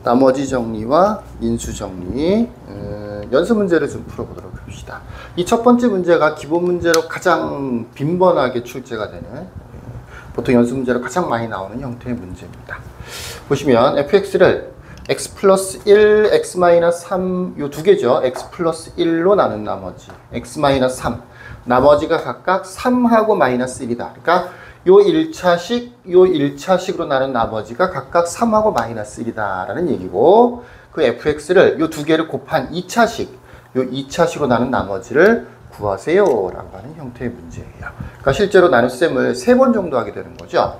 나머지 정리와 인수 정리 연습 문제를 좀 풀어보도록 합시다. 이 첫 번째 문제가 기본 문제로 가장 빈번하게 출제가 되는 보통 연습 문제로 가장 많이 나오는 형태의 문제입니다. 보시면 fx를 x 플러스 1, x 마이너스 3 요 두 개죠. x 플러스 1로 나눈 나머지 x 마이너스 3 나머지가 각각 3하고 마이너스 1이다. 그러니까 요 1차식, 요 1차식으로 나눈 나머지가 각각 3하고 마이너스 1이다 라는 얘기고, 그 fx를 요 두 개를 곱한 2차식, 요 2차식으로 나눈 나머지를 구하세요 라고 하는 형태의 문제예요. 그러니까 실제로 나눗셈을 3번 정도 하게 되는 거죠.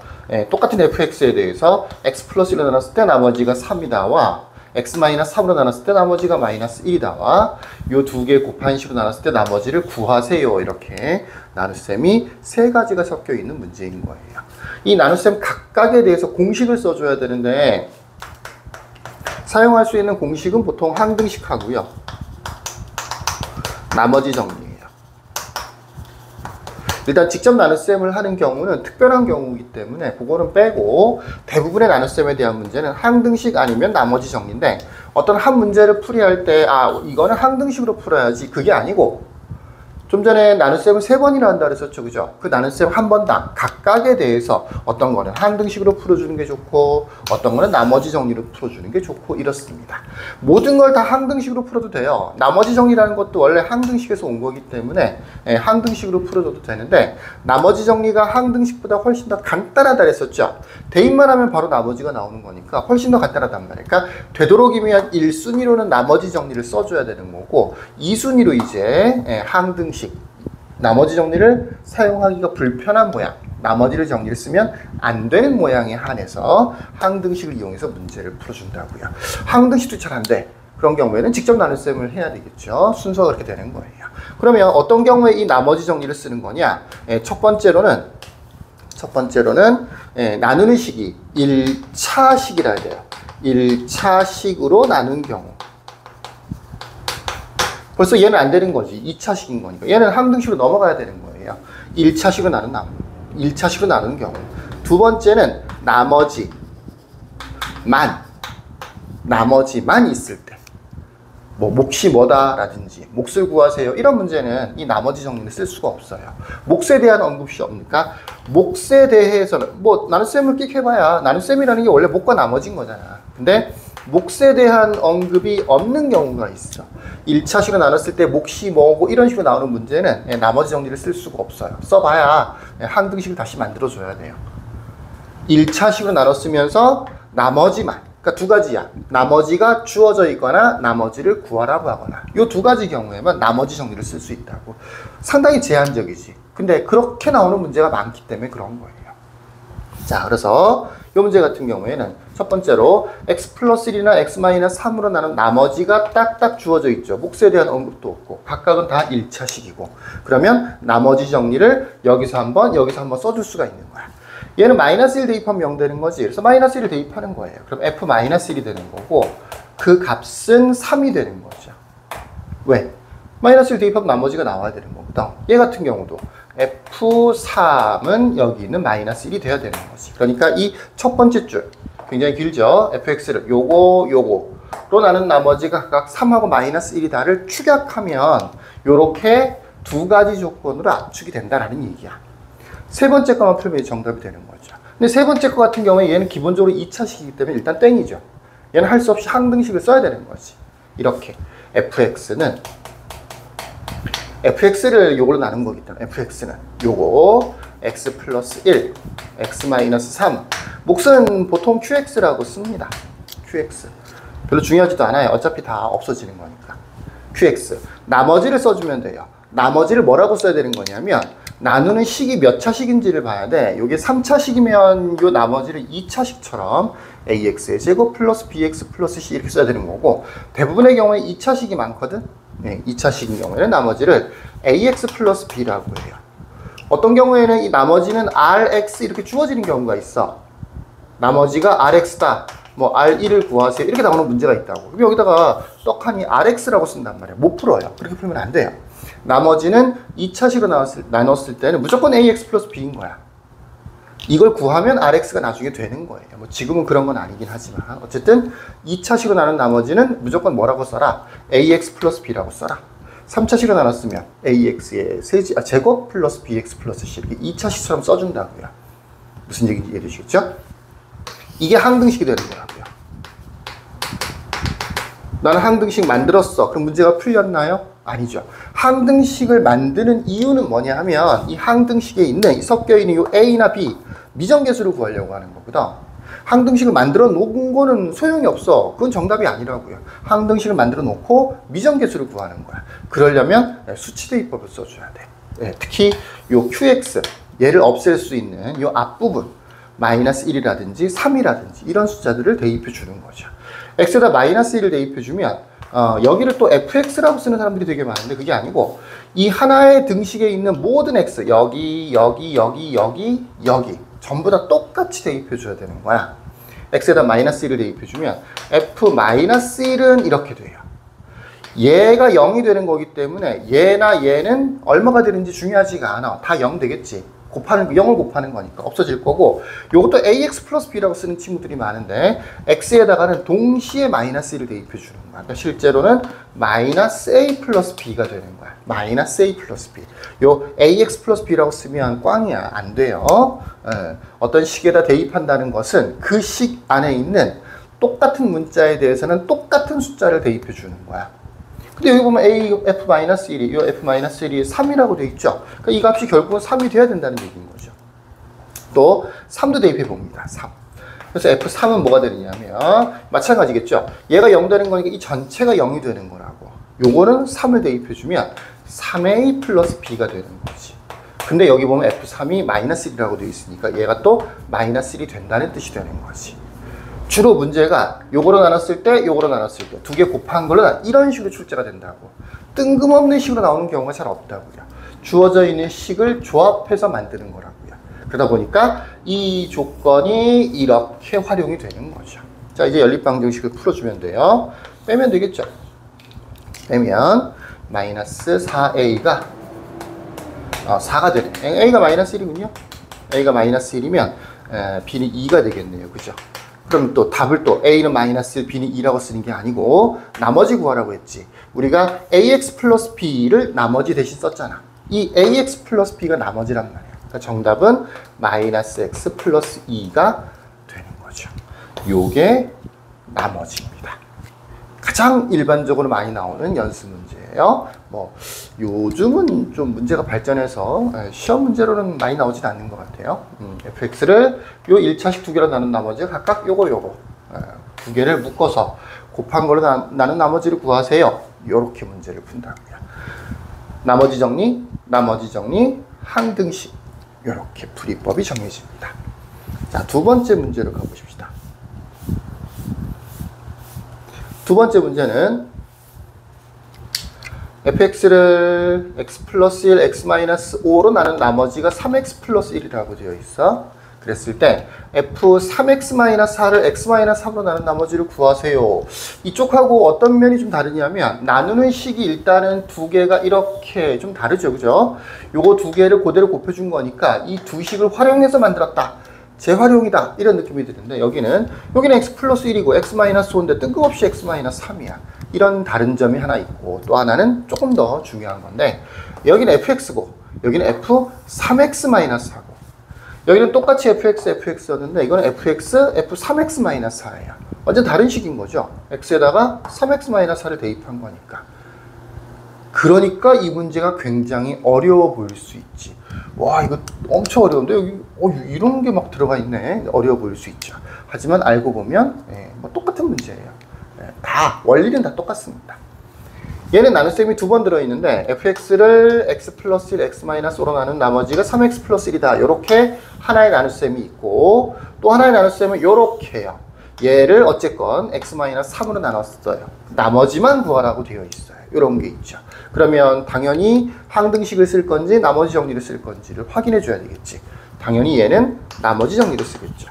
똑같은 fx에 대해서 x 플러스 1로 나눴을 때 나머지가 3이다와 x 마이너스 3으로 나눴을 때 나머지가 마이너스 1이다와 요 두 개 곱한 식으로 나눴을 때 나머지를 구하세요. 이렇게 나눗셈이 3가지가 섞여 있는 문제인 거예요. 이 나눗셈 각각에 대해서 공식을 써줘야 되는데 사용할 수 있는 공식은 보통 항등식 하고요. 나머지 정리예요. 일단 직접 나눗셈을 하는 경우는 특별한 경우이기 때문에 그거는 빼고 대부분의 나눗셈에 대한 문제는 항등식 아니면 나머지 정리인데, 어떤 한 문제를 풀이할 때 이거는 항등식으로 풀어야지 그게 아니고, 좀 전에 나눗셈을 3번이나 한다 그랬었죠, 그죠? 그 나눗셈 한 번당 각각에 대해서 어떤 거는 항등식으로 풀어주는 게 좋고 어떤 거는 나머지 정리로 풀어주는 게 좋고 이렇습니다. 모든 걸 다 항등식으로 풀어도 돼요. 나머지 정리라는 것도 원래 항등식에서 온 거기 때문에 항등식으로 풀어줘도 되는데, 나머지 정리가 항등식보다 훨씬 더 간단하다 그랬었죠. 대입만 하면 바로 나머지가 나오는 거니까 훨씬 더 간단하단 말이에요. 그러니까 되도록이면 1순위로는 나머지 정리를 써줘야 되는 거고, 2순위로 이제 항등식 나머지 정리를 사용하기가 불편한 모양, 나머지를 정리를 쓰면 안 되는 모양에 한해서 항등식을 이용해서 문제를 풀어준다고요. 항등식도 잘 안 돼. 그런 경우에는 직접 나눗셈을 해야 되겠죠. 순서가 그렇게 되는 거예요. 그러면 어떤 경우에 이 나머지 정리를 쓰는 거냐? 첫 번째로는 나누는 식이 1차식이라 해야 돼요. 1차식으로 나눈 경우. 벌써 얘는 안 되는 거지. 2차식인 거니까. 얘는 항등식으로 넘어가야 되는 거예요. 1차식으로 나누는 경우. 두 번째는 나머지만 있을 때. 뭐 몫이 뭐다라든지 몫을 구하세요. 이런 문제는 이 나머지 정리를 쓸 수가 없어요. 몫에 대한 언급이 없으니까 몫에 대해서는 뭐 나눗셈을 끽 해봐야 나눗셈이라는 게 원래 몫과 나머지인 거잖아. 근데 몫에 대한 언급이 없는 경우가 있어. 1차식으로 나눴을 때 몫이 뭐고 이런 식으로 나오는 문제는 나머지 정리를 쓸 수가 없어요. 써봐야 항등식을 다시 만들어줘야 돼요. 1차식으로 나눴으면서 나머지만, 그러니까 두 가지야. 나머지가 주어져 있거나 나머지를 구하라고 하거나, 이 두 가지 경우에만 나머지 정리를 쓸 수 있다고. 상당히 제한적이지. 근데 그렇게 나오는 문제가 많기 때문에 그런 거예요. 자, 그래서 이 문제 같은 경우에는 첫 번째로 x 플러스 1이나 x 마이너스 3으로 나눈 나머지가 딱딱 주어져 있죠. 몫에 대한 언급도 없고 각각은 다 1차식이고, 그러면 나머지 정리를 여기서 한번 써줄 수가 있는 거야. 얘는 마이너스 1 대입하면 0 되는 거지. 그래서 마이너스 1을 대입하는 거예요. 그럼 f 마이너스 1이 되는 거고, 그 값은 3이 되는 거죠. 왜? 마이너스 1 대입하면 나머지가 나와야 되는 거거든. 얘 같은 경우도 f3은 여기 있는 마이너스 1이 돼야 되는 거지. 그러니까 이 첫 번째 줄 굉장히 길죠. fx를 요거로 나눈 나머지가 각각 3하고 마이너스 1이다를 축약하면 요렇게 두 가지 조건으로 압축이 된다라는 얘기야. 세 번째 거만 풀면 정답이 되는 거죠. 근데 세 번째 거 같은 경우에 얘는 기본적으로 2차식이기 때문에 일단 땡이죠. 얘는 할 수 없이 항등식을 써야 되는 거지. 이렇게 fx를 요걸로 나눈 거기 때문에 fx는 요거 x 플러스 1, x 마이너스 3. 몫은 보통 qx라고 씁니다. qx. 별로 중요하지도 않아요. 어차피 다 없어지는 거니까. qx. 나머지를 써주면 돼요. 나머지를 뭐라고 써야 되는 거냐면, 나누는 식이 몇 차식인지를 봐야 돼. 요게 3차식이면 요 나머지를 2차식처럼 ax의 제곱 플러스 bx 플러스 c 이렇게 써야 되는 거고, 대부분의 경우에 2차식이 많거든. 2차식인 경우에는 나머지를 ax 플러스 b라고 해요. 어떤 경우에는 이 나머지는 rx 이렇게 주어지는 경우가 있어. 나머지가 rx다. 뭐 r1을 구하세요. 이렇게 나오는 문제가 있다고. 그럼 여기다가 떡하니 rx라고 쓴단 말이야. 못 풀어요. 그렇게 풀면 안 돼요. 나머지는 2차식으로 나눴을 때는 무조건 ax 플러스 b인 거야. 이걸 구하면 RX가 나중에 되는 거예요. 뭐 지금은 그런 건 아니긴 하지만 어쨌든 2차식으로 나눈 나머지는 무조건 뭐라고 써라? AX 플러스 B라고 써라. 3차식으로 나눴으면 AX의 제곱 플러스 BX 플러스 C 이렇게 2차식처럼 써준다고요. 무슨 얘기인지 이해되시겠죠? 이게 항등식이 되는 거라고요. 나는 항등식 만들었어. 그럼 문제가 풀렸나요? 아니죠. 항등식을 만드는 이유는 뭐냐 하면 이 항등식에 있는 섞여 있는 이 A나 B 미정계수를 구하려고 하는 거거든. 항등식을 만들어 놓은 거는 소용이 없어. 그건 정답이 아니라고요. 항등식을 만들어 놓고 미정계수를 구하는 거야. 그러려면 수치대입법을 써줘야 돼. 네, 특히 요 QX 얘를 없앨 수 있는 요 앞부분 마이너스 1이라든지 3이라든지 이런 숫자들을 대입해 주는 거죠. x에다 마이너스 1을 대입해 주면 여기를 또 fx라고 쓰는 사람들이 되게 많은데 그게 아니고 이 하나의 등식에 있는 모든 x 여기 전부 다 똑같이 대입해 줘야 되는 거야. x에다 마이너스 1을 대입해 주면 f 마이너스 1은 이렇게 돼요. 얘가 0이 되는 거기 때문에 얘나 얘는 얼마가 되는지 중요하지가 않아. 다 0 되겠지. 0을 곱하는 거니까 없어질 거고, 요것도 ax 플러스 b라고 쓰는 친구들이 많은데 x에다가는 동시에 마이너스 1을 대입해 주는 거야. 그러니까 실제로는 마이너스 a 플러스 b가 되는 거야. 마이너스 a 플러스 b. 요 ax 플러스 b라고 쓰면 꽝이야. 안 돼요. 어떤 식에다 대입한다는 것은 그 식 안에 있는 똑같은 문자에 대해서는 똑같은 숫자를 대입해 주는 거야. 근데 여기 보면 f-1이 이 f-1이 3이라고 돼 있죠. 그러니까 이 값이 결국은 3이 돼야 된다는 얘기인 거죠. 또 3도 대입해 봅니다. 3. 그래서 f3은 뭐가 되느냐면 마찬가지겠죠. 얘가 0 되는 거니까 이 전체가 0이 되는 거라고. 요거는 3을 대입해 주면 3a 플러스 b가 되는 거지. 근데 여기 보면 f3이 마이너스 1이라고 돼 있으니까 얘가 또 마이너스 1이 된다는 뜻이 되는 거지. 주로 문제가 요거로 나눴을 때 요거로 나눴을 때 두 개 곱한 걸로 이런 식으로 출제가 된다고. 뜬금없는 식으로 나오는 경우가 잘 없다고요. 주어져 있는 식을 조합해서 만드는 거라고요. 그러다 보니까 이 조건이 이렇게 활용이 되는 거죠. 자, 이제 연립방정식을 풀어주면 돼요. 빼면 되겠죠. 빼면 마이너스 4a가 4가 되네. a가 마이너스 1이군요. a가 마이너스 1이면 b는 2가 되겠네요. 그죠? 그럼 또 답을 또 a는 마이너스 1, b는 2라고 쓰는 게 아니고 나머지 구하라고 했지. 우리가 ax 플러스 b를 나머지 대신 썼잖아. 이 ax 플러스 b가 나머지란 말이야. 그러니까 정답은 마이너스 x 플러스 2가 되는 거죠. 요게 나머지입니다. 가장 일반적으로 많이 나오는 연습 문제예요. 뭐 요즘은 좀 문제가 발전해서 시험 문제로는 많이 나오진 않는 것 같아요. fx를 요 1차식 두 개로 나눈 나머지가 각각 요거 두 개를 묶어서 곱한 걸로 나눈 나머지를 구하세요. 요렇게 문제를 푼다고요. 나머지 정리, 항등식 요렇게 풀이법이 정해집니다. 자, 두 번째 문제로 가보십시다. 두 번째 문제는 fx를 x 플러스 1, x 마이너스 5로 나눈 나머지가 3x 플러스 1이라고 되어 있어. 그랬을 때 f3x 마이너스 4를 x 마이너스 3으로 나눈 나머지를 구하세요. 이쪽하고 어떤 면이 좀 다르냐면 나누는 식이 일단은 두 개가 이렇게 좀 다르죠. 그죠? 요거 두 개를 그대로 곱해준 거니까 이 두 식을 활용해서 만들었다. 재활용이다. 이런 느낌이 드는데 여기는 x 플러스 1이고 x 마이너스 5인데 뜬금없이 x 마이너스 3이야. 이런 다른 점이 하나 있고 또 하나는 조금 더 중요한 건데 여기는 fx고 여기는 f3x 마이너스 4고 여기는 똑같이 fx였는데 이거는 f3x 마이너스 4예요. 완전 다른 식인 거죠. x에다가 3x 마이너스 4를 대입한 거니까. 그러니까 이 문제가 굉장히 어려워 보일 수 있지. 와, 이거 엄청 어려운데 여기 이런 게 막 들어가 있네. 어려워 보일 수 있죠. 하지만 알고 보면 뭐 똑같은 문제예요. 다 원리는 다 똑같습니다. 얘는 나눗셈이 두 번 들어있는데 fx를 x 플러스 1, x 마이너스 5로 나눈 나머지가 3x 플러스 1이다. 이렇게 하나의 나눗셈이 있고 또 하나의 나눗셈은 이렇게요. 얘를 어쨌건 x 마이너스 3으로 나눴어요. 나머지만 구하라고 되어 있어요. 이런 게 있죠. 그러면 당연히 항등식을 쓸 건지 나머지 정리를 쓸 건지를 확인해 줘야 되겠지. 당연히 얘는 나머지 정리를 쓰겠죠.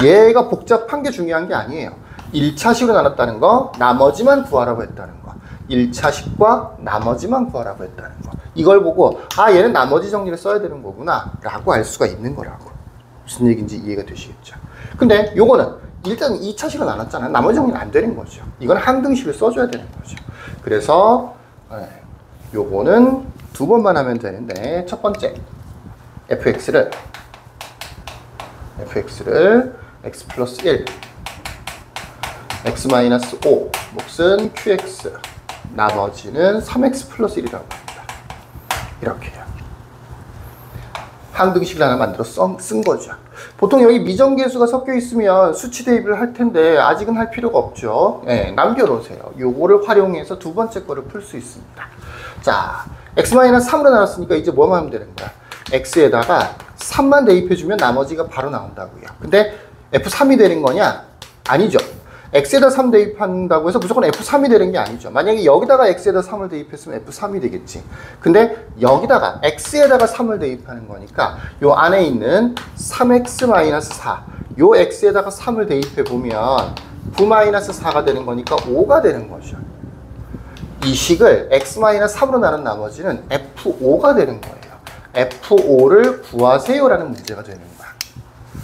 얘가 복잡한 게 중요한 게 아니에요. 1차식으로 나눴다는 거, 나머지만 구하라고 했다는 거. 1차식과 나머지만 구하라고 했다는 거. 이걸 보고 아 얘는 나머지 정리를 써야 되는 거구나 라고 알 수가 있는 거라고. 무슨 얘기인지 이해가 되시겠죠. 근데 요거는 일단 2차식은 나눴잖아요. 나머지 정리는 안 되는 거죠. 이건 항등식을 써줘야 되는 거죠. 그래서 요거는 두 번만 하면 되는데 첫 번째 fx를 x 플러스 1 x 마이너스 5 몫은 qx 나머지는 3x 플러스 1이라고 합니다. 이렇게요. 항등식을 하나 만들어 쓴 거죠. 보통 여기 미정계수가 섞여 있으면 수치 대입을 할 텐데 아직은 할 필요가 없죠. 네, 남겨놓으세요. 요거를 활용해서 두 번째 거를 풀 수 있습니다. 자, x-3으로 나눴으니까 이제 뭐만 하면 되는 거야? x에다가 3만 대입해주면 나머지가 바로 나온다고요. 근데 f3이 되는 거냐? 아니죠. x에다 3 대입한다고 해서 무조건 f3이 되는 게 아니죠. 만약에 여기다가 x에다 3을 대입했으면 f3이 되겠지. 근데 여기다가 x에다가 3을 대입하는 거니까 요 안에 있는 3x-4 요 x에다가 3을 대입해 보면 9-4가 되는 거니까 5가 되는 거죠. 이 식을 x-3으로 나눈 나머지는 f5가 되는 거예요. f5를 구하세요 라는 문제가 되는 거야.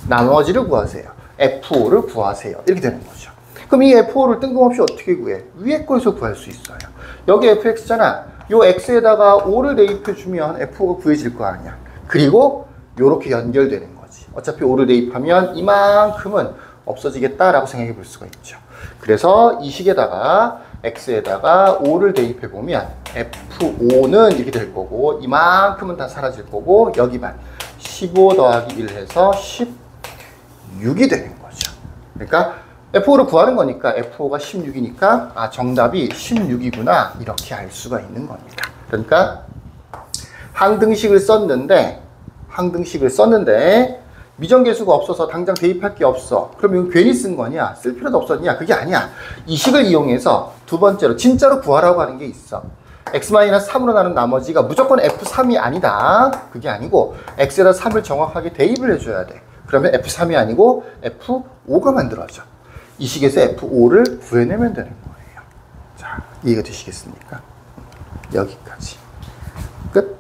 나머지를 구하세요. f5를 구하세요. 이렇게 되는 거죠. 그럼 이 f5를 뜬금없이 어떻게 구해? 위에 거에서 구할 수 있어요. 여기 fx잖아. 요 x에다가 5를 대입해주면 f5가 구해질 거 아니야. 그리고 요렇게 연결되는 거지. 어차피 5를 대입하면 이만큼은 없어지겠다라고 생각해 볼 수가 있죠. 그래서 이 식에다가 x에다가 5를 대입해 보면 f5는 이렇게 될 거고 이만큼은 다 사라질 거고 여기만 15 더하기 1 해서 16이 되는 거죠. 그러니까 f5를 구하는 거니까 f5가 16이니까 아 정답이 16이구나 이렇게 알 수가 있는 겁니다. 그러니까 항등식을 썼는데 미정계수가 없어서 당장 대입할 게 없어. 그럼 이거 괜히 쓴 거냐? 쓸 필요도 없었냐? 그게 아니야. 이 식을 이용해서 두 번째로 진짜로 구하라고 하는 게 있어. x-3으로 나눈 나머지가 무조건 f3이 아니다. 그게 아니고 x에다 3을 정확하게 대입을 해줘야 돼. 그러면 f3이 아니고 f5가 만들어져. 이 식에서 f5를 구해내면 되는 거예요. 자, 이해가 되시겠습니까? 여기까지. 끝.